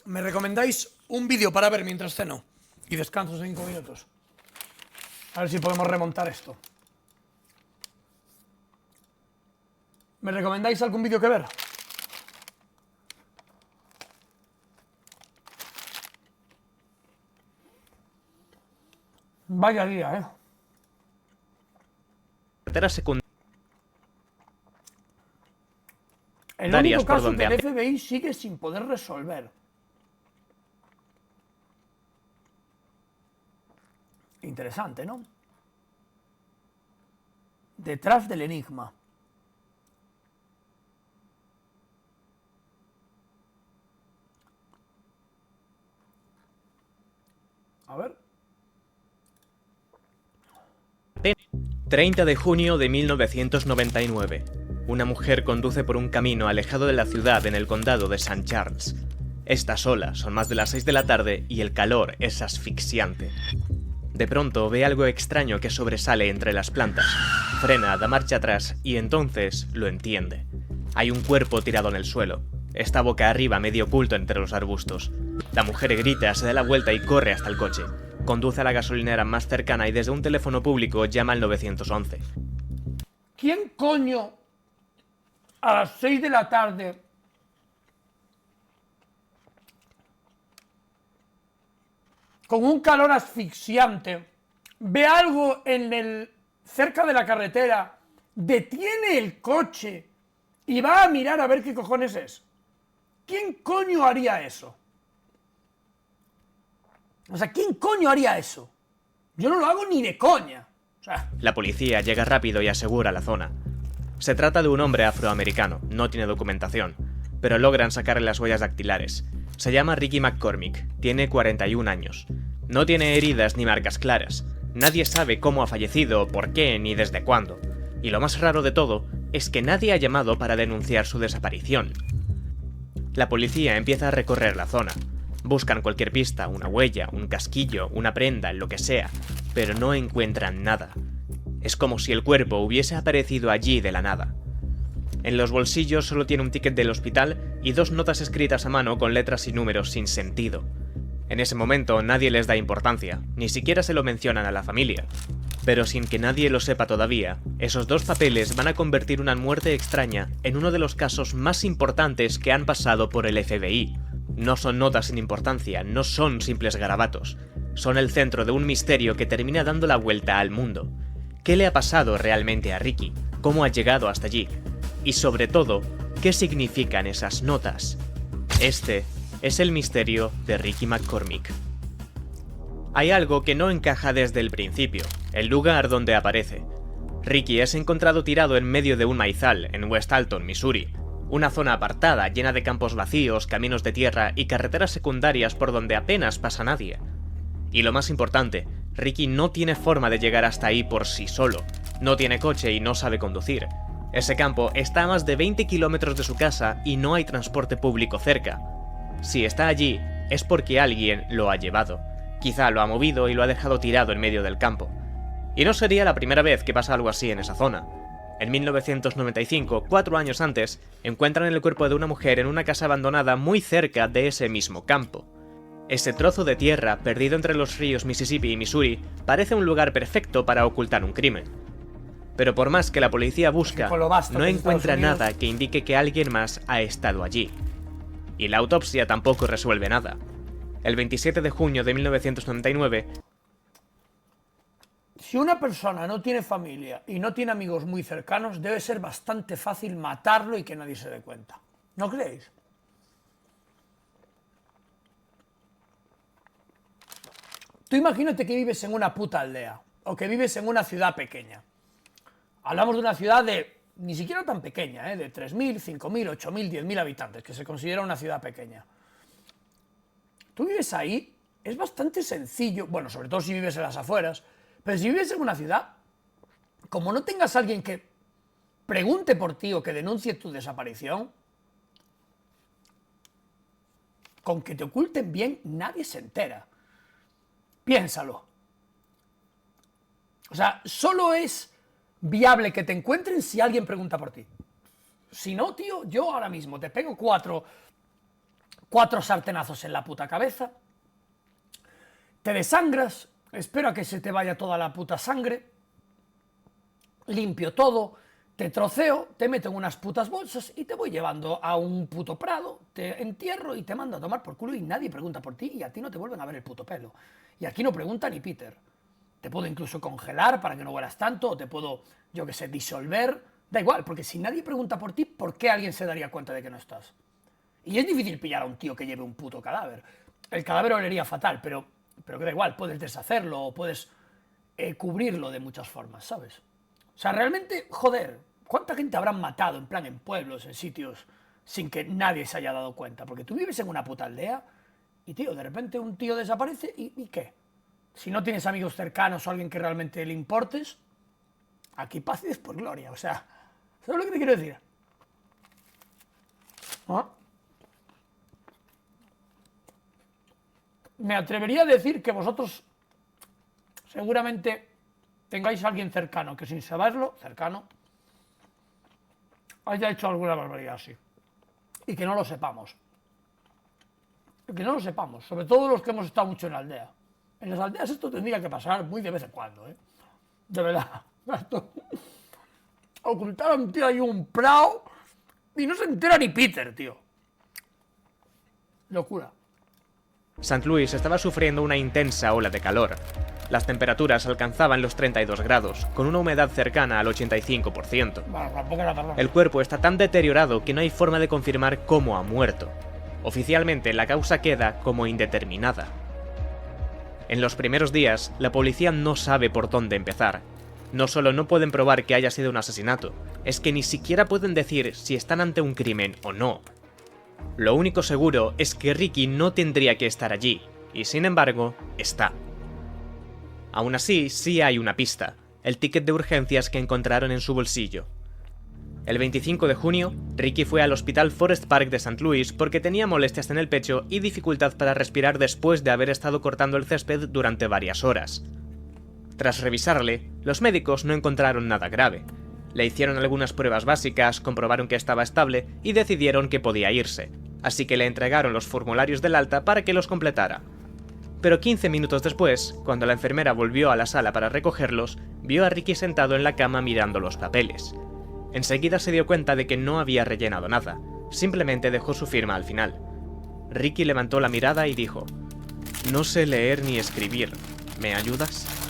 ¿Me recomendáis un vídeo para ver mientras ceno? Y descanso 5 minutos. A ver si podemos remontar esto. ¿Me recomendáis algún vídeo que ver? Vaya día, ¿eh? Carretera secundaria. El único por caso donde que el FBI sigue sin poder resolver. Interesante, ¿no? Detrás del enigma. A ver. 30 de junio de 1999. Una mujer conduce por un camino alejado de la ciudad en el condado de St. Charles. Está sola, son más de las 6 de la tarde y el calor es asfixiante. De pronto ve algo extraño que sobresale entre las plantas. Frena, da marcha atrás y entonces lo entiende. Hay un cuerpo tirado en el suelo. Está boca arriba, medio oculto entre los arbustos. La mujer grita, se da la vuelta y corre hasta el coche. Conduce a la gasolinera más cercana y desde un teléfono público llama al 911. ¿Quién coño a las 6 de la tarde con un calor asfixiante ve algo cerca de la carretera, detiene el coche y va a mirar a ver qué cojones es? ¿Quién coño haría eso? O sea, ¿quién coño haría eso? Yo no lo hago ni de coña. O sea, La policía llega rápido y asegura la zona. Se trata de un hombre afroamericano, no tiene documentación, pero logran sacarle las huellas dactilares. Se llama Ricky McCormick, tiene 41 años. No tiene heridas ni marcas claras. Nadie sabe cómo ha fallecido, por qué ni desde cuándo. Y lo más raro de todo es que nadie ha llamado para denunciar su desaparición. La policía empieza a recorrer la zona. Buscan cualquier pista, una huella, un casquillo, una prenda, lo que sea, pero no encuentran nada. Es como si el cuerpo hubiese aparecido allí de la nada. En los bolsillos solo tiene un ticket del hospital y 2 notas escritas a mano con letras y números sin sentido. En ese momento nadie les da importancia, ni siquiera se lo mencionan a la familia. Pero sin que nadie lo sepa todavía, esos 2 papeles van a convertir una muerte extraña en uno de los casos más importantes que han pasado por el FBI. No son notas sin importancia, no son simples garabatos. Son el centro de un misterio que termina dando la vuelta al mundo. ¿Qué le ha pasado realmente a Ricky? ¿Cómo ha llegado hasta allí? Y sobre todo, ¿qué significan esas notas? Este es el misterio de Ricky McCormick. Hay algo que no encaja desde el principio, el lugar donde aparece. Ricky es encontrado tirado en medio de un maizal en West Alton, Missouri, una zona apartada llena de campos vacíos, caminos de tierra y carreteras secundarias por donde apenas pasa nadie. Y lo más importante, Ricky no tiene forma de llegar hasta ahí por sí solo, no tiene coche y no sabe conducir. Ese campo está a más de 20 kilómetros de su casa y no hay transporte público cerca. Si está allí, es porque alguien lo ha llevado. Quizá lo ha movido y lo ha dejado tirado en medio del campo. Y no sería la primera vez que pasa algo así en esa zona. En 1995, 4 años antes, encuentran el cuerpo de una mujer en una casa abandonada muy cerca de ese mismo campo. Ese trozo de tierra, perdido entre los ríos Mississippi y Missouri, parece un lugar perfecto para ocultar un crimen. Pero por más que la policía busca, no encuentra nada que indique que alguien más ha estado allí. Y la autopsia tampoco resuelve nada. El 27 de junio de 1999... Si una persona no tiene familia y no tiene amigos muy cercanos, debe ser bastante fácil matarlo y que nadie se dé cuenta. ¿No creéis? Tú imagínate que vives en una puta aldea, o que vives en una ciudad pequeña. Hablamos de una ciudad de, ni siquiera tan pequeña, de 3.000, 5.000, 8.000, 10.000 habitantes, que se considera una ciudad pequeña. Tú vives ahí, es bastante sencillo, bueno, sobre todo si vives en las afueras, pero si vives en una ciudad, como no tengas a alguien que pregunte por ti o que denuncie tu desaparición, con que te oculten bien, nadie se entera. Piénsalo. O sea, solo es viable que te encuentren si alguien pregunta por ti. Si no, tío, yo ahora mismo te pego cuatro 4 sartenazos en la puta cabeza, te desangras, espero a que se te vaya toda la puta sangre, limpio todo, te troceo, te meto en unas putas bolsas y te voy llevando a un puto prado, te entierro y te mando a tomar por culo y nadie pregunta por ti y a ti no te vuelven a ver el puto pelo. Y aquí no pregunta ni Peter. Te puedo incluso congelar para que no huelas tanto, o te puedo, yo qué sé, disolver. Da igual, porque si nadie pregunta por ti, ¿por qué alguien se daría cuenta de que no estás? Y es difícil pillar a un tío que lleve un puto cadáver. El cadáver olería fatal, pero que da igual, puedes deshacerlo o puedes cubrirlo de muchas formas, ¿sabes? O sea, realmente, joder, ¿cuánta gente habrán matado en plan en pueblos, en sitios, sin que nadie se haya dado cuenta? Porque tú vives en una puta aldea y, tío, de repente un tío desaparece ¿y qué? Si no tienes amigos cercanos o alguien que realmente le importes, aquí paz y por gloria, o sea, ¿sabes lo que te quiero decir? ¿Ah? Me atrevería a decir que vosotros seguramente tengáis a alguien cercano que sin saberlo, cercano, haya hecho alguna barbaridad así. Y que no lo sepamos. Que no lo sepamos, sobre todo los que hemos estado mucho en la aldea. En las aldeas esto tendría que pasar muy de vez en cuando, ¿eh? De verdad. Ocultar a un tío ahí un prao y no se entera ni Peter, tío. Locura. St. Louis estaba sufriendo una intensa ola de calor. Las temperaturas alcanzaban los 32 grados, con una humedad cercana al 85%. Bueno, tampoco era tan... El cuerpo está tan deteriorado que no hay forma de confirmar cómo ha muerto. Oficialmente, la causa queda como indeterminada. En los primeros días, la policía no sabe por dónde empezar. No solo no pueden probar que haya sido un asesinato, es que ni siquiera pueden decir si están ante un crimen o no. Lo único seguro es que Ricky no tendría que estar allí, y sin embargo, está. Aún así, sí hay una pista, el ticket de urgencias que encontraron en su bolsillo. El 25 de junio, Ricky fue al hospital Forest Park de St. Louis porque tenía molestias en el pecho y dificultad para respirar después de haber estado cortando el césped durante varias horas. Tras revisarle, los médicos no encontraron nada grave. Le hicieron algunas pruebas básicas, comprobaron que estaba estable y decidieron que podía irse, así que le entregaron los formularios del alta para que los completara. Pero 15 minutos después, cuando la enfermera volvió a la sala para recogerlos, vio a Ricky sentado en la cama mirando los papeles. Enseguida se dio cuenta de que no había rellenado nada, simplemente dejó su firma al final. Ricky levantó la mirada y dijo: «No sé leer ni escribir, ¿me ayudas?».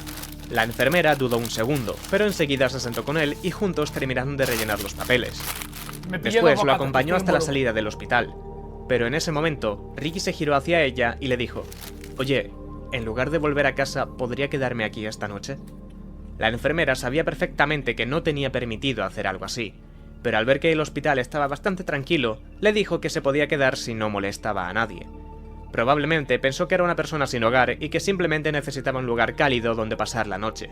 La enfermera dudó un segundo, pero enseguida se sentó con él y juntos terminaron de rellenar los papeles. Después lo acompañó hasta la salida del hospital, pero en ese momento Ricky se giró hacia ella y le dijo: «Oye, en lugar de volver a casa, ¿podría quedarme aquí esta noche?». La enfermera sabía perfectamente que no tenía permitido hacer algo así, pero al ver que el hospital estaba bastante tranquilo, le dijo que se podía quedar si no molestaba a nadie. Probablemente pensó que era una persona sin hogar y que simplemente necesitaba un lugar cálido donde pasar la noche.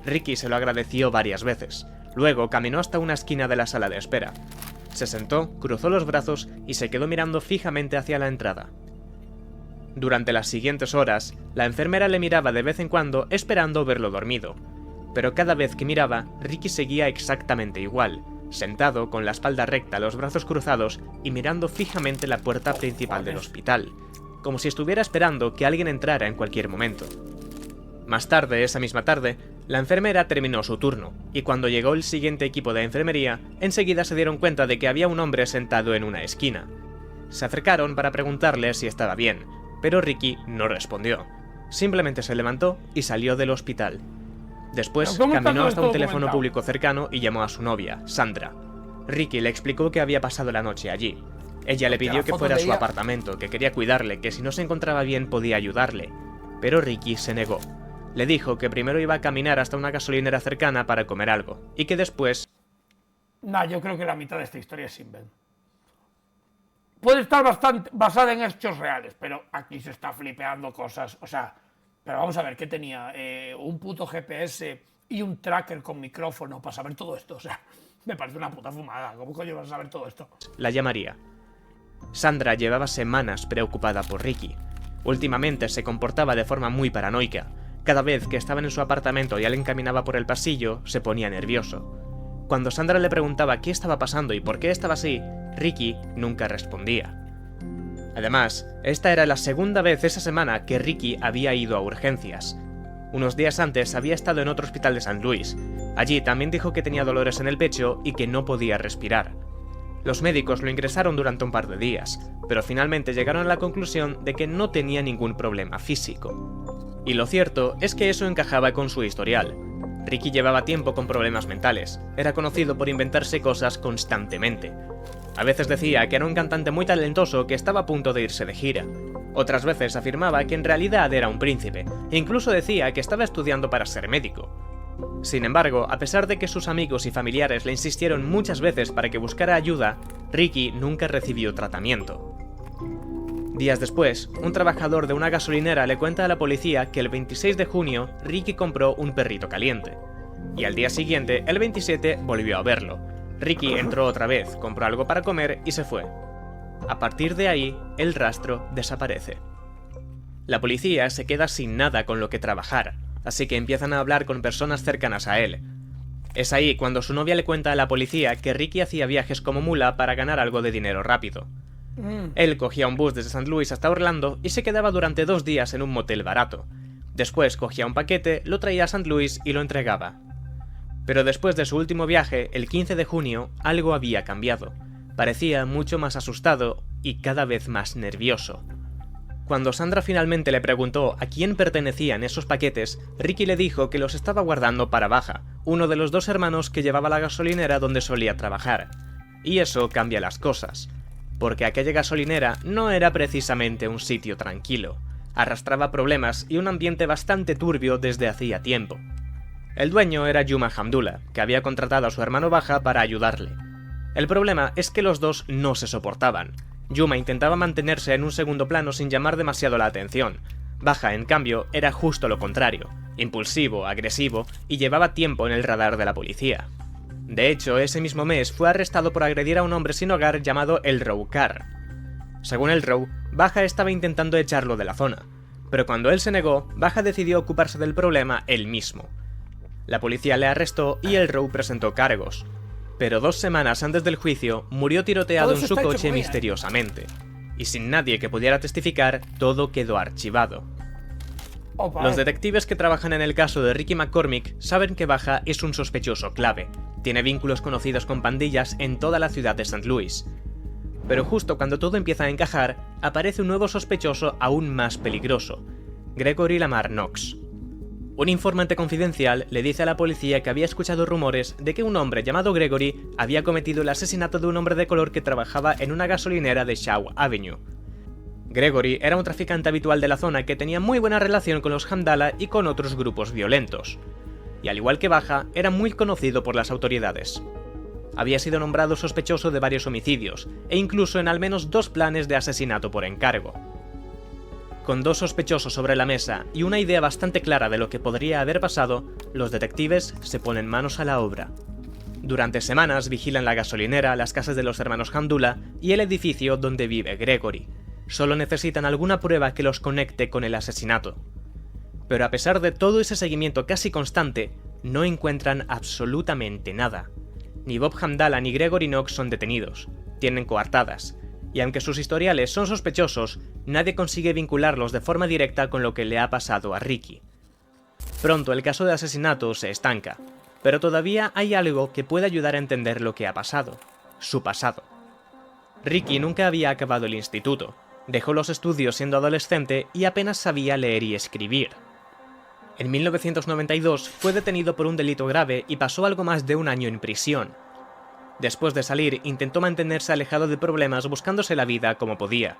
Ricky se lo agradeció varias veces, luego caminó hasta una esquina de la sala de espera. Se sentó, cruzó los brazos y se quedó mirando fijamente hacia la entrada. Durante las siguientes horas, la enfermera le miraba de vez en cuando esperando verlo dormido, pero cada vez que miraba, Ricky seguía exactamente igual, sentado con la espalda recta, los brazos cruzados y mirando fijamente la puerta principal del hospital, como si estuviera esperando que alguien entrara en cualquier momento. Más tarde, esa misma tarde, la enfermera terminó su turno, y cuando llegó el siguiente equipo de enfermería, enseguida se dieron cuenta de que había un hombre sentado en una esquina. Se acercaron para preguntarle si estaba bien, pero Ricky no respondió. Simplemente se levantó y salió del hospital. Después caminó hasta un teléfono público cercano y llamó a su novia, Sandra. Ricky le explicó que había pasado la noche allí. Ella le pidió que fuera a su apartamento, que quería cuidarle, que si no se encontraba bien podía ayudarle. Pero Ricky se negó. Le dijo que primero iba a caminar hasta una gasolinera cercana para comer algo, y que después... Nah, yo creo que la mitad de esta historia es invent. Puede estar bastante basada en hechos reales, pero aquí se está flipeando cosas, o sea... Pero vamos a ver, ¿qué tenía? Un puto GPS y un tracker con micrófono para saber todo esto, o sea... Me parece una puta fumada, ¿cómo coño vas a saber todo esto? La llamaría. Sandra llevaba semanas preocupada por Ricky. Últimamente se comportaba de forma muy paranoica. Cada vez que estaban en su apartamento y alguien caminaba por el pasillo, se ponía nervioso. Cuando Sandra le preguntaba qué estaba pasando y por qué estaba así, Ricky nunca respondía. Además, esta era la segunda vez esa semana que Ricky había ido a urgencias. Unos días antes había estado en otro hospital de St. Louis. Allí también dijo que tenía dolores en el pecho y que no podía respirar. Los médicos lo ingresaron durante un par de días, pero finalmente llegaron a la conclusión de que no tenía ningún problema físico. Y lo cierto es que eso encajaba con su historial. Ricky llevaba tiempo con problemas mentales, era conocido por inventarse cosas constantemente. A veces decía que era un cantante muy talentoso que estaba a punto de irse de gira. Otras veces afirmaba que en realidad era un príncipe, e incluso decía que estaba estudiando para ser médico. Sin embargo, a pesar de que sus amigos y familiares le insistieron muchas veces para que buscara ayuda, Ricky nunca recibió tratamiento. Días después, un trabajador de una gasolinera le cuenta a la policía que el 26 de junio Ricky compró un perrito caliente. Y al día siguiente, el 27, volvió a verlo. Ricky entró otra vez, compró algo para comer y se fue. A partir de ahí, el rastro desaparece. La policía se queda sin nada con lo que trabajar, así que empiezan a hablar con personas cercanas a él. Es ahí cuando su novia le cuenta a la policía que Ricky hacía viajes como mula para ganar algo de dinero rápido. Él cogía un bus desde St. Louis hasta Orlando y se quedaba durante 2 días en un motel barato. Después cogía un paquete, lo traía a St. Louis y lo entregaba. Pero después de su último viaje, el 15 de junio, algo había cambiado. Parecía mucho más asustado y cada vez más nervioso. Cuando Sandra finalmente le preguntó a quién pertenecían esos paquetes, Ricky le dijo que los estaba guardando para Baja, uno de los 2 hermanos que llevaba la gasolinera donde solía trabajar. Y eso cambia las cosas, porque aquella gasolinera no era precisamente un sitio tranquilo. Arrastraba problemas y un ambiente bastante turbio desde hacía tiempo. El dueño era Yuma Hamdullah, que había contratado a su hermano Baja para ayudarle. El problema es que los dos no se soportaban. Yuma intentaba mantenerse en un segundo plano sin llamar demasiado la atención. Baja, en cambio, era justo lo contrario, impulsivo, agresivo y llevaba tiempo en el radar de la policía. De hecho, ese mismo mes fue arrestado por agredir a un hombre sin hogar llamado Elrow Carr. Según Elrow, Baja estaba intentando echarlo de la zona, pero cuando él se negó, Baja decidió ocuparse del problema él mismo. La policía le arrestó y Elrow presentó cargos. Pero 2 semanas antes del juicio, murió tiroteado en su coche misteriosamente. Y sin nadie que pudiera testificar, todo quedó archivado. Los detectives que trabajan en el caso de Ricky McCormick saben que Baja es un sospechoso clave. Tiene vínculos conocidos con pandillas en toda la ciudad de St. Louis. Pero justo cuando todo empieza a encajar, aparece un nuevo sospechoso aún más peligroso: Gregory Lamar Knox. Un informante confidencial le dice a la policía que había escuchado rumores de que un hombre llamado Gregory había cometido el asesinato de un hombre de color que trabajaba en una gasolinera de Shaw Avenue. Gregory era un traficante habitual de la zona que tenía muy buena relación con los Hamdallah y con otros grupos violentos. Y al igual que Baja, era muy conocido por las autoridades. Había sido nombrado sospechoso de varios homicidios, e incluso en al menos 2 planes de asesinato por encargo. Con 2 sospechosos sobre la mesa y una idea bastante clara de lo que podría haber pasado, los detectives se ponen manos a la obra. Durante semanas vigilan la gasolinera, las casas de los hermanos Hamdullah y el edificio donde vive Gregory. Solo necesitan alguna prueba que los conecte con el asesinato. Pero a pesar de todo ese seguimiento casi constante, no encuentran absolutamente nada. Ni Bob Hamdallah ni Gregory Knox son detenidos, tienen coartadas, y aunque sus historiales son sospechosos, nadie consigue vincularlos de forma directa con lo que le ha pasado a Ricky. Pronto el caso de asesinato se estanca, pero todavía hay algo que puede ayudar a entender lo que ha pasado: su pasado. Ricky nunca había acabado el instituto, dejó los estudios siendo adolescente y apenas sabía leer y escribir. En 1992 fue detenido por un delito grave y pasó algo más de 1 año en prisión. Después de salir, intentó mantenerse alejado de problemas buscándose la vida como podía,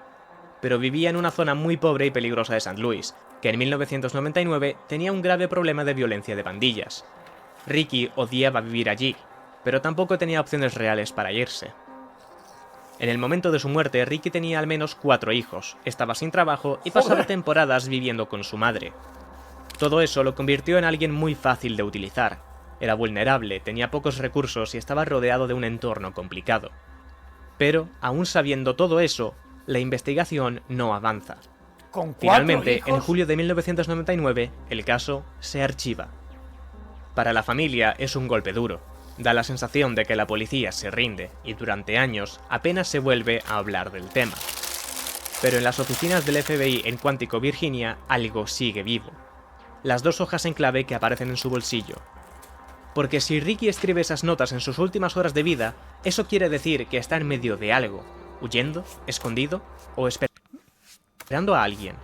pero vivía en una zona muy pobre y peligrosa de St. Louis, que en 1999 tenía un grave problema de violencia de pandillas. Ricky odiaba vivir allí, pero tampoco tenía opciones reales para irse. En el momento de su muerte, Ricky tenía al menos 4 hijos, estaba sin trabajo y pasaba temporadas viviendo con su madre. Todo eso lo convirtió en alguien muy fácil de utilizar. Era vulnerable, tenía pocos recursos y estaba rodeado de un entorno complicado. Pero, aún sabiendo todo eso, la investigación no avanza. Finalmente, en julio de 1999, el caso se archiva. Para la familia es un golpe duro. Da la sensación de que la policía se rinde y durante años apenas se vuelve a hablar del tema. Pero en las oficinas del FBI en Quantico, Virginia, algo sigue vivo. Las 2 hojas en clave que aparecen en su bolsillo. Porque si Ricky escribe esas notas en sus últimas horas de vida, eso quiere decir que está en medio de algo, huyendo, escondido o esperando a alguien.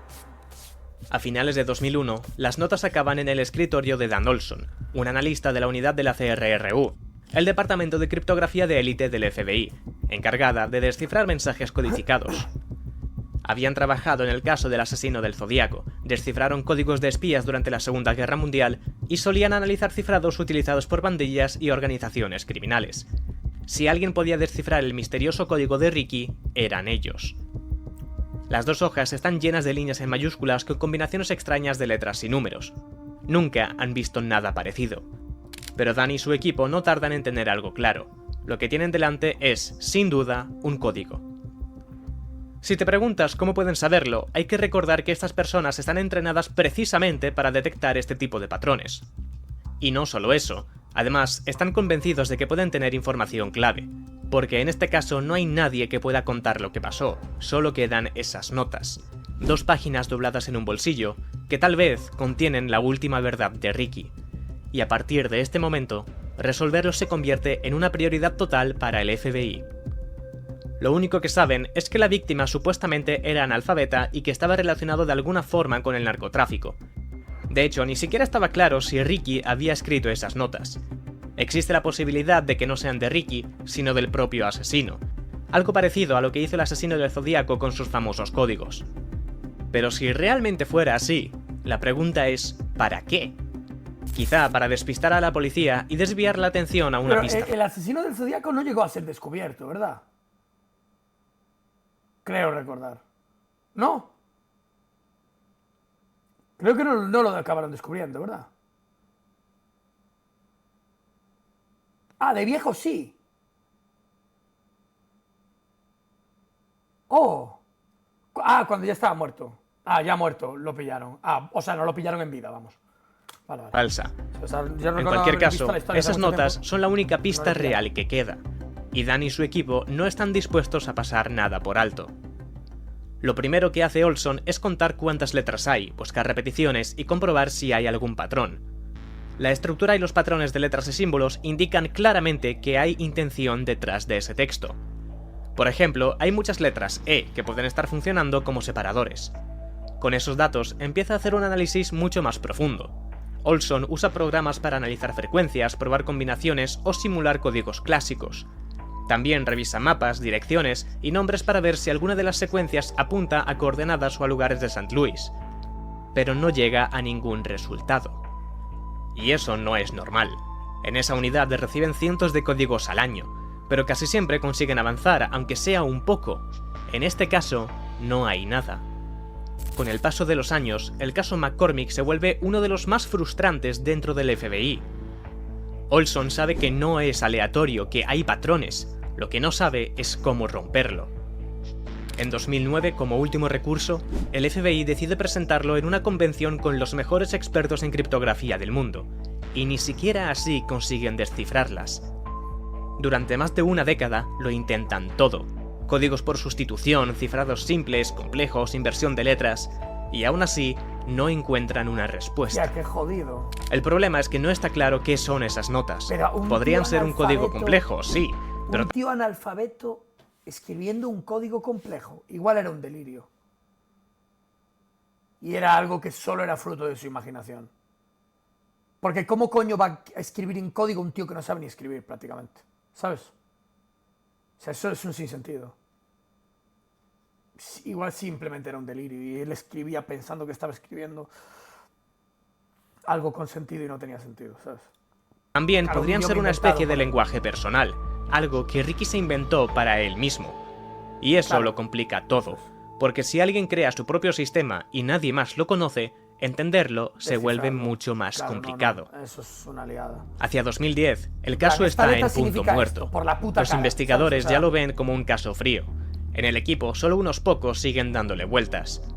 A finales de 2001, las notas acaban en el escritorio de Dan Olson, un analista de la unidad de la CRRU, el departamento de criptografía de élite del FBI, encargada de descifrar mensajes codificados. Habían trabajado en el caso del asesino del Zodíaco, descifraron códigos de espías durante la Segunda Guerra Mundial y solían analizar cifrados utilizados por pandillas y organizaciones criminales. Si alguien podía descifrar el misterioso código de Ricky, eran ellos. Las 2 hojas están llenas de líneas en mayúsculas con combinaciones extrañas de letras y números. Nunca han visto nada parecido. Pero Dan y su equipo no tardan en tener algo claro. Lo que tienen delante es, sin duda, un código. Si te preguntas cómo pueden saberlo, hay que recordar que estas personas están entrenadas precisamente para detectar este tipo de patrones. Y no solo eso, además están convencidos de que pueden tener información clave, porque en este caso no hay nadie que pueda contar lo que pasó, solo quedan esas notas. 2 páginas dobladas en un bolsillo, que tal vez contienen la última verdad de Ricky. Y a partir de este momento, resolverlo se convierte en una prioridad total para el FBI. Lo único que saben es que la víctima supuestamente era analfabeta y que estaba relacionado de alguna forma con el narcotráfico. De hecho, ni siquiera estaba claro si Ricky había escrito esas notas. Existe la posibilidad de que no sean de Ricky, sino del propio asesino. Algo parecido a lo que hizo el asesino del Zodíaco con sus famosos códigos. Pero si realmente fuera así, la pregunta es ¿para qué? Quizá para despistar a la policía y desviar la atención a una pista. El asesino del Zodíaco no llegó a ser descubierto, ¿verdad? Creo recordar. ¿No? Creo que no lo acabaron descubriendo, ¿verdad? Ah, de viejo sí. Oh. Ah, cuando ya estaba muerto. Ah, ya muerto, lo pillaron. Ah, o sea, no lo pillaron en vida, vamos. Vale. Falsa. O sea, en cualquier caso, esas notas son la única pista real que queda. Y Dan y su equipo no están dispuestos a pasar nada por alto. Lo primero que hace Olson es contar cuántas letras hay, buscar repeticiones y comprobar si hay algún patrón. La estructura y los patrones de letras y símbolos indican claramente que hay intención detrás de ese texto. Por ejemplo, hay muchas letras E que pueden estar funcionando como separadores. Con esos datos empieza a hacer un análisis mucho más profundo. Olson usa programas para analizar frecuencias, probar combinaciones o simular códigos clásicos. También revisa mapas, direcciones y nombres para ver si alguna de las secuencias apunta a coordenadas o a lugares de St. Louis. Pero no llega a ningún resultado. Y eso no es normal. En esa unidad reciben cientos de códigos al año, pero casi siempre consiguen avanzar, aunque sea un poco. En este caso, no hay nada. Con el paso de los años, el caso McCormick se vuelve uno de los más frustrantes dentro del FBI. Olson sabe que no es aleatorio, que hay patrones, lo que no sabe es cómo romperlo. En 2009, como último recurso, el FBI decide presentarlo en una convención con los mejores expertos en criptografía del mundo, y ni siquiera así consiguen descifrarlas. Durante más de una década lo intentan todo, códigos por sustitución, cifrados simples, complejos, inversión de letras, y aún así no encuentran una respuesta. Ya, qué jodido. El problema es que no está claro qué son esas notas. Podrían ser un código complejo, sí, pero... Un tío analfabeto escribiendo un código complejo. Igual era un delirio. Y era algo que solo era fruto de su imaginación. Porque ¿cómo coño va a escribir en código un tío que no sabe ni escribir prácticamente? ¿Sabes? O sea, eso es un sinsentido. Igual simplemente era un delirio y él escribía pensando que estaba escribiendo algo con sentido y no tenía sentido, ¿sabes? También podrían ser una especie de lenguaje personal, algo que Ricky se inventó para él mismo. Y eso lo complica todo, porque si alguien crea su propio sistema y nadie más lo conoce, entenderlo se vuelve mucho más complicado. Eso es una liada. Hacia 2010, el caso está en punto muerto. Los investigadores ya lo ven como un caso frío. En el equipo, solo unos pocos siguen dándole vueltas.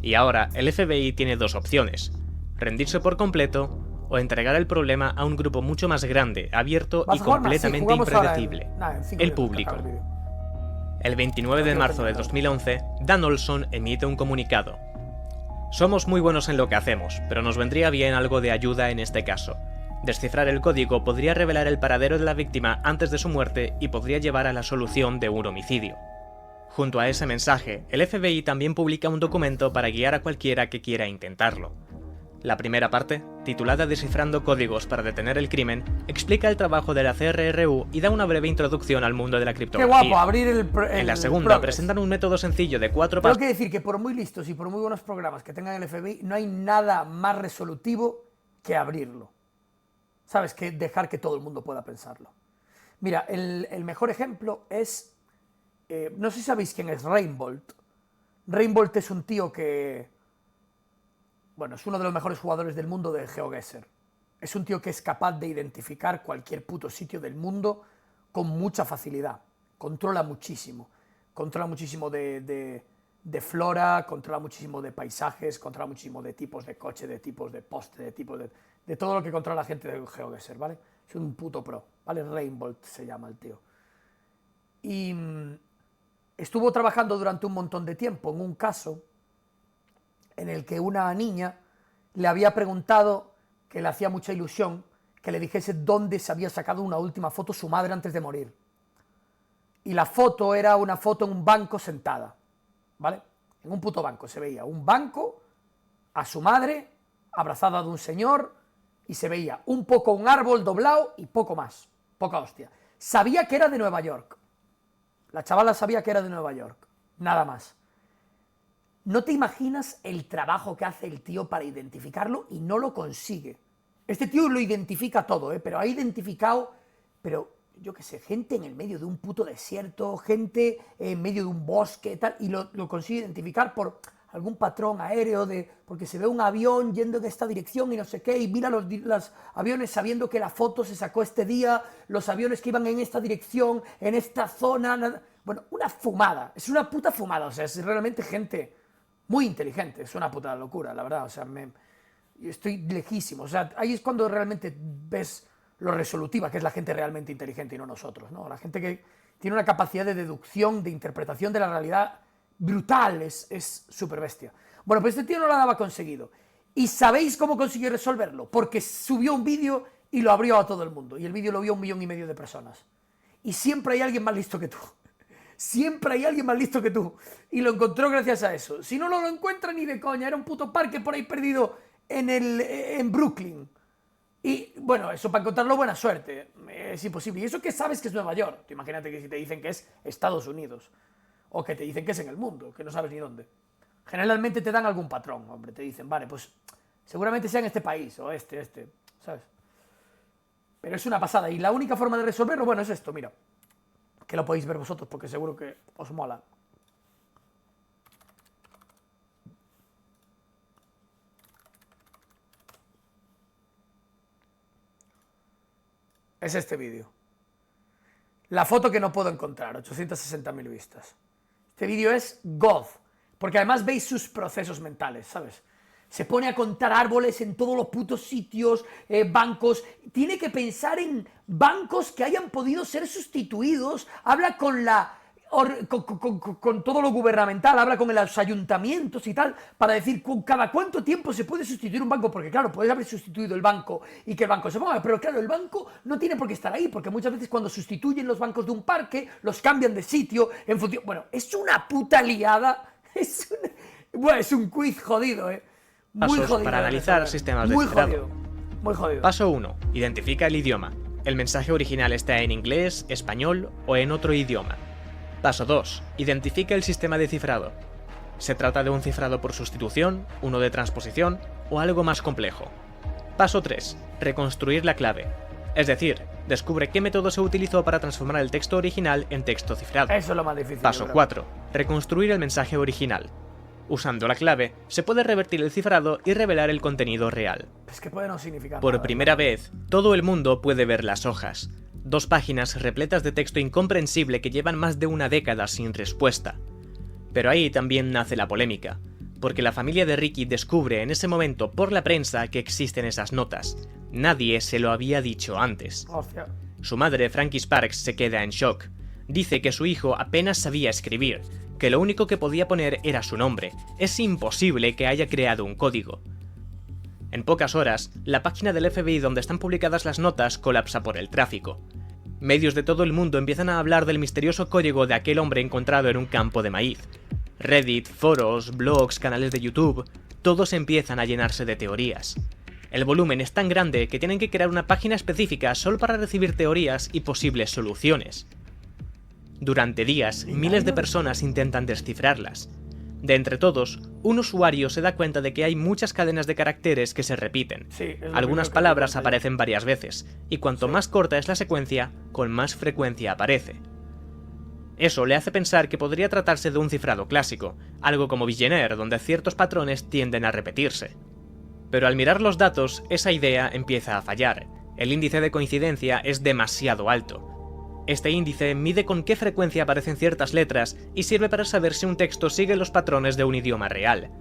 Y ahora, el FBI tiene 2 opciones: rendirse por completo o entregar el problema a un grupo mucho más grande, abierto y completamente impredecible: el público. El 29 de marzo de 2011, Dan Olson emite un comunicado. Somos muy buenos en lo que hacemos, pero nos vendría bien algo de ayuda en este caso. Descifrar el código podría revelar el paradero de la víctima antes de su muerte y podría llevar a la solución de un homicidio. Junto a ese mensaje, el FBI también publica un documento para guiar a cualquiera que quiera intentarlo. La primera parte, titulada Descifrando códigos para detener el crimen, explica el trabajo de la CRRU y da una breve introducción al mundo de la criptografía. ¡Qué guapo! Abrir En la segunda progress. presentan un método sencillo de 4 pasos. Tengo que decir que por muy listos y por muy buenos programas que tengan el FBI, no hay nada más resolutivo que abrirlo. ¿Sabes? Que dejar que todo el mundo pueda pensarlo. Mira, el mejor ejemplo es... no sé si sabéis quién es Reinbold. Reinbold es un tío que... Bueno, es uno de los mejores jugadores del mundo de GeoGuessr. Es un tío que es capaz de identificar cualquier puto sitio del mundo con mucha facilidad. Controla muchísimo. Controla muchísimo de flora, controla muchísimo de paisajes, controla muchísimo de tipos de coche, de tipos de poste, de tipos de todo lo que controla la gente de GeoGuessr, ¿vale? Es un puto pro, ¿vale? Reinbold se llama el tío. Y estuvo trabajando durante un montón de tiempo en un caso en el que una niña le había preguntado, que le hacía mucha ilusión, que le dijese dónde se había sacado una última foto su madre antes de morir. Y la foto era una foto en un banco sentada, ¿vale? En un puto banco se veía un banco, a su madre, abrazada de un señor, y se veía un poco un árbol doblado y poco más, poca hostia. Sabía que era de Nueva York. La chavala sabía que era de Nueva York, nada más. No te imaginas el trabajo que hace el tío para identificarlo y no lo consigue. Este tío lo identifica todo, pero ha identificado, pero yo qué sé, gente en el medio de un puto desierto, gente en medio de un bosque, tal, y lo consigue identificar por algún patrón aéreo, porque se ve un avión yendo en esta dirección y no sé qué, y mira los aviones sabiendo que la foto se sacó este día, los aviones que iban en esta dirección, en esta zona, bueno, una fumada, es una puta fumada, o sea, es realmente gente muy inteligente, es una puta locura, la verdad, o sea, yo estoy lejísimo, o sea, ahí es cuando realmente ves lo resolutiva que es la gente realmente inteligente y no nosotros, ¿no? La gente que tiene una capacidad de deducción, de interpretación de la realidad brutal, es súper bestia. Bueno, pues este tío no lo había conseguido. ¿Y sabéis cómo consiguió resolverlo? Porque subió un vídeo y lo abrió a todo el mundo, y el vídeo lo vio 1,5 millones de personas. Y siempre hay alguien más listo que tú. Siempre hay alguien más listo que tú. Y lo encontró gracias a eso. Si no, no lo encuentra ni de coña. Era un puto parque por ahí perdido en Brooklyn. Y bueno, eso para encontrarlo, buena suerte. Es imposible. Y eso que sabes que es Nueva York. Imagínate que si te dicen que es Estados Unidos. O que te dicen que es en el mundo, que no sabes ni dónde. Generalmente te dan algún patrón, hombre. Te dicen, vale, pues seguramente sea en este país o este, ¿sabes? Pero es una pasada. Y la única forma de resolverlo, bueno, es esto, mira. Que lo podéis ver vosotros porque seguro que os mola. Es este vídeo. La foto que no puedo encontrar, 860.000 vistas. Este vídeo es God, porque además veis sus procesos mentales, ¿sabes? Se pone a contar árboles en todos los putos sitios, bancos. Tiene que pensar en bancos que hayan podido ser sustituidos. Habla con con todo lo gubernamental, habla con los ayuntamientos y tal, para decir cada cuánto tiempo se puede sustituir un banco, porque claro, puedes haber sustituido el banco y que el banco se ponga, pero claro, el banco no tiene por qué estar ahí, porque muchas veces cuando sustituyen los bancos de un parque, los cambian de sitio en función... Bueno, es una puta liada, es un quiz jodido, Muy Pasos jodido para analizar sistemas de muy cifrado. jodido, muy jodido. Paso 1. Identifica el idioma. El mensaje original está en inglés, español o en otro idioma. Paso 2. Identifica el sistema de cifrado. ¿Se trata de un cifrado por sustitución, uno de transposición o algo más complejo? Paso 3. Reconstruir la clave. Es decir, descubre qué método se utilizó para transformar el texto original en texto cifrado. Eso es lo más difícil. Paso 4. Reconstruir el mensaje original. Usando la clave, se puede revertir el cifrado y revelar el contenido real. Es que puede no significar Por nada, primera vez, todo el mundo puede ver las hojas. 2 páginas repletas de texto incomprensible que llevan más de una década sin respuesta. Pero ahí también nace la polémica, porque la familia de Ricky descubre en ese momento por la prensa que existen esas notas. Nadie se lo había dicho antes. Hostia. Su madre, Frankie Sparks, se queda en shock. Dice que su hijo apenas sabía escribir, que lo único que podía poner era su nombre. Es imposible que haya creado un código. En pocas horas, la página del FBI donde están publicadas las notas colapsa por el tráfico. Medios de todo el mundo empiezan a hablar del misterioso código de aquel hombre encontrado en un campo de maíz. Reddit, foros, blogs, canales de YouTube, todos empiezan a llenarse de teorías. El volumen es tan grande que tienen que crear una página específica solo para recibir teorías y posibles soluciones. Durante días, miles de personas intentan descifrarlas. De entre todos, un usuario se da cuenta de que hay muchas cadenas de caracteres que se repiten. Algunas palabras aparecen varias veces, y cuanto más corta es la secuencia, con más frecuencia aparece. Eso le hace pensar que podría tratarse de un cifrado clásico, algo como Vigenère, donde ciertos patrones tienden a repetirse. Pero al mirar los datos, esa idea empieza a fallar. El índice de coincidencia es demasiado alto. Este índice mide con qué frecuencia aparecen ciertas letras y sirve para saber si un texto sigue los patrones de un idioma real.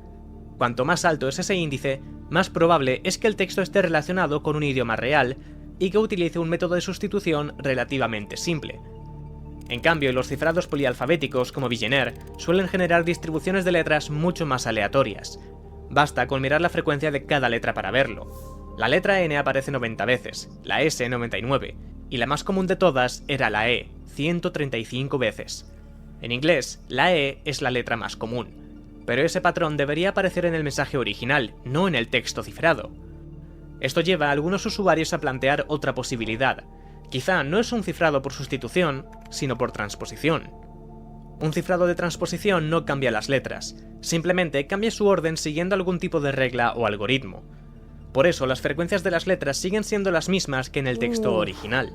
Cuanto más alto es ese índice, más probable es que el texto esté relacionado con un idioma real y que utilice un método de sustitución relativamente simple. En cambio, los cifrados polialfabéticos como Vigenère suelen generar distribuciones de letras mucho más aleatorias. Basta con mirar la frecuencia de cada letra para verlo. La letra N aparece 90 veces, la S 99, y la más común de todas era la E, 135 veces. En inglés, la E es la letra más común, pero ese patrón debería aparecer en el mensaje original, no en el texto cifrado. Esto lleva a algunos usuarios a plantear otra posibilidad. Quizá no es un cifrado por sustitución, sino por transposición. Un cifrado de transposición no cambia las letras, simplemente cambia su orden siguiendo algún tipo de regla o algoritmo. Por eso las frecuencias de las letras siguen siendo las mismas que en el texto original.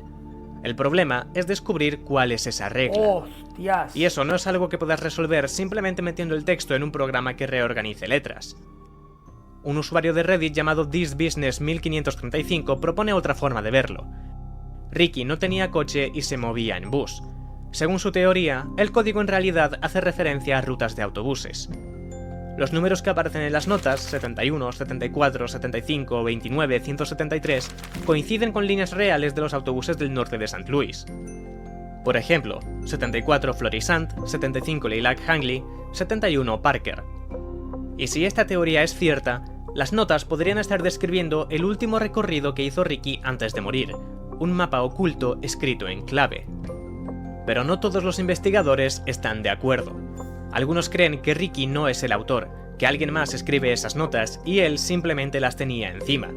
El problema es descubrir cuál es esa regla. ¡Hostias! Y eso no es algo que puedas resolver simplemente metiendo el texto en un programa que reorganice letras. Un usuario de Reddit llamado ThisBusiness1535 propone otra forma de verlo. Ricky no tenía coche y se movía en bus. Según su teoría, el código en realidad hace referencia a rutas de autobuses. Los números que aparecen en las notas, 71, 74, 75, 29, 173, coinciden con líneas reales de los autobuses del norte de St. Louis. Por ejemplo, 74 Florissant, 75 Lilac Hangley, 71 Parker. Y si esta teoría es cierta, las notas podrían estar describiendo el último recorrido que hizo Ricky antes de morir, un mapa oculto escrito en clave. Pero no todos los investigadores están de acuerdo. Algunos creen que Ricky no es el autor, que alguien más escribe esas notas y él simplemente las tenía encima.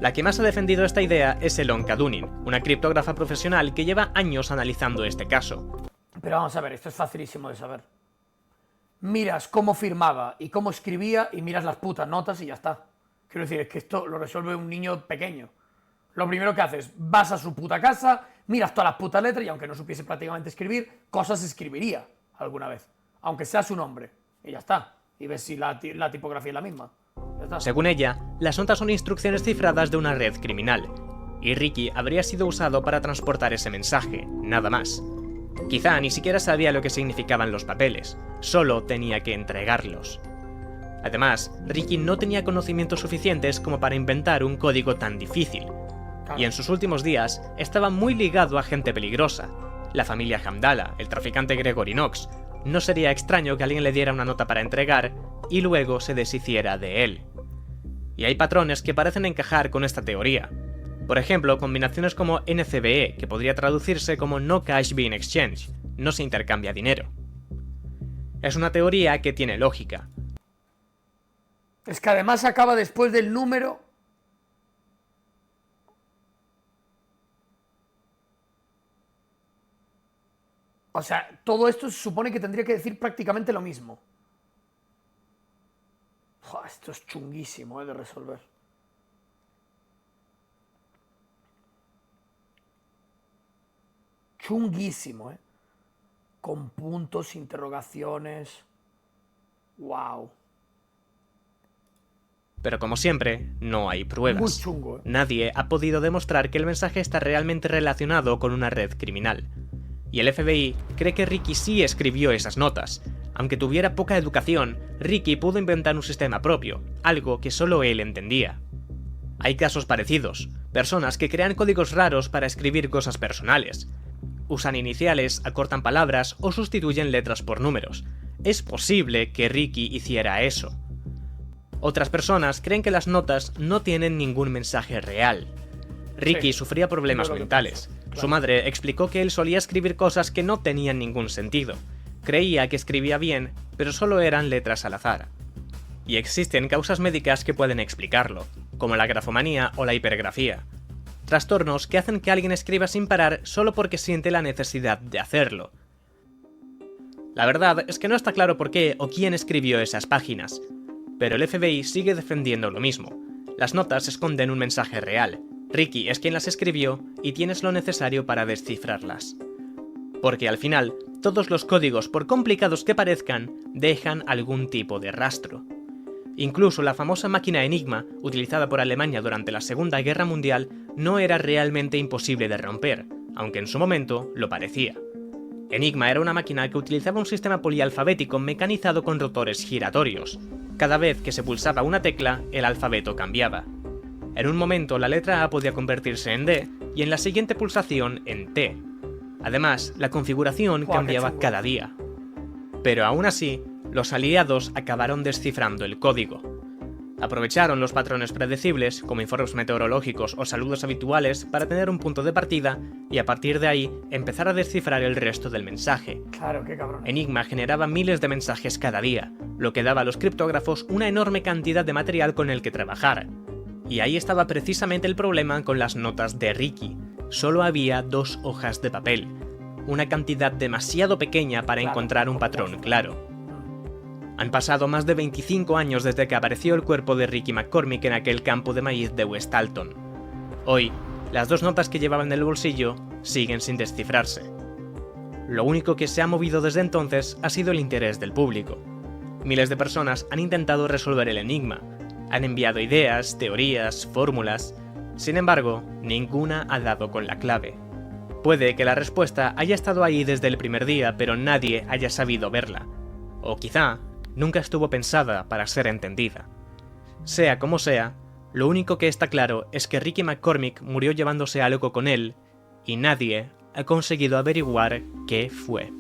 La que más ha defendido esta idea es Elonka Dunning, una criptógrafa profesional que lleva años analizando este caso. Pero vamos a ver, esto es facilísimo de saber. Miras cómo firmaba y cómo escribía y miras las putas notas y ya está. Quiero decir, es que esto lo resuelve un niño pequeño. Lo primero que haces, vas a su puta casa, miras todas las putas letras y aunque no supiese prácticamente escribir, cosas escribiría alguna vez. Aunque sea su nombre. Y ya está. Y ves si la tipografía es la misma. Ya está. Según ella, las notas son instrucciones cifradas de una red criminal. Y Ricky habría sido usado para transportar ese mensaje, nada más. Quizá ni siquiera sabía lo que significaban los papeles. Solo tenía que entregarlos. Además, Ricky no tenía conocimientos suficientes como para inventar un código tan difícil. Y en sus últimos días estaba muy ligado a gente peligrosa. La familia Hamdallah, el traficante Gregory Knox. No sería extraño que alguien le diera una nota para entregar y luego se deshiciera de él. Y hay patrones que parecen encajar con esta teoría. Por ejemplo, combinaciones como NCBE, que podría traducirse como No Cash Being Exchange, no se intercambia dinero. Es una teoría que tiene lógica. Es que además acaba después del número. O sea, todo esto se supone que tendría que decir prácticamente lo mismo. Esto es chunguísimo, de resolver. Chunguísimo, con puntos, interrogaciones. Wow. Pero como siempre, no hay pruebas. Muy chungo, Nadie ha podido demostrar que el mensaje está realmente relacionado con una red criminal. Y el FBI cree que Ricky sí escribió esas notas. Aunque tuviera poca educación, Ricky pudo inventar un sistema propio, algo que solo él entendía. Hay casos parecidos, personas que crean códigos raros para escribir cosas personales. usan iniciales, acortan palabras o sustituyen letras por números. Es posible que Ricky hiciera eso. Otras personas creen que las notas no tienen ningún mensaje real. Ricky sufría problemas mentales. Su madre explicó que él solía escribir cosas que no tenían ningún sentido. Creía que escribía bien, pero solo eran letras al azar. Y existen causas médicas que pueden explicarlo, como la grafomanía o la hipergrafía. Trastornos que hacen que alguien escriba sin parar solo porque siente la necesidad de hacerlo. La verdad es que no está claro por qué o quién escribió esas páginas, pero el FBI sigue defendiendo lo mismo. Las notas esconden un mensaje real. Ricky es quien las escribió y tienes lo necesario para descifrarlas. Porque al final, todos los códigos, por complicados que parezcan, dejan algún tipo de rastro. Incluso la famosa máquina Enigma, utilizada por Alemania durante la Segunda Guerra Mundial, no era realmente imposible de romper, aunque en su momento lo parecía. Enigma era una máquina que utilizaba un sistema polialfabético mecanizado con rotores giratorios. Cada vez que se pulsaba una tecla, el alfabeto cambiaba. En un momento la letra A podía convertirse en D y en la siguiente pulsación en T. Además, la configuración cambiaba cada día. Pero aún así, los aliados acabaron descifrando el código. Aprovecharon los patrones predecibles, como informes meteorológicos o saludos habituales, para tener un punto de partida y a partir de ahí empezar a descifrar el resto del mensaje. Claro, qué cabrón. Enigma generaba miles de mensajes cada día, lo que daba a los criptógrafos una enorme cantidad de material con el que trabajar. Y ahí estaba precisamente el problema con las notas de Ricky. Solo había 2 hojas de papel, una cantidad demasiado pequeña para encontrar un patrón claro. Han pasado más de 25 años desde que apareció el cuerpo de Ricky McCormick en aquel campo de maíz de West Alton. Hoy, las 2 notas que llevaba en el bolsillo siguen sin descifrarse. Lo único que se ha movido desde entonces ha sido el interés del público. Miles de personas han intentado resolver el enigma, han enviado ideas, teorías, fórmulas. Sin embargo, ninguna ha dado con la clave. Puede que la respuesta haya estado ahí desde el primer día, pero nadie haya sabido verla. O quizá nunca estuvo pensada para ser entendida. Sea como sea, lo único que está claro es que Ricky McCormick murió llevándose algo con él, y nadie ha conseguido averiguar qué fue.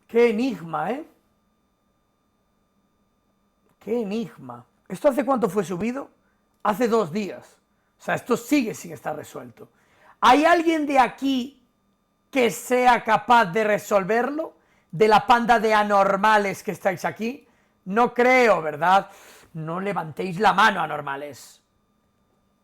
Qué enigma, ¿eh? Qué enigma. ¿Esto hace cuánto fue subido? Hace 2 días. O sea, esto sigue sin estar resuelto. ¿Hay alguien de aquí que sea capaz de resolverlo? ¿De la panda de anormales que estáis aquí? No creo, ¿verdad? No levantéis la mano, anormales.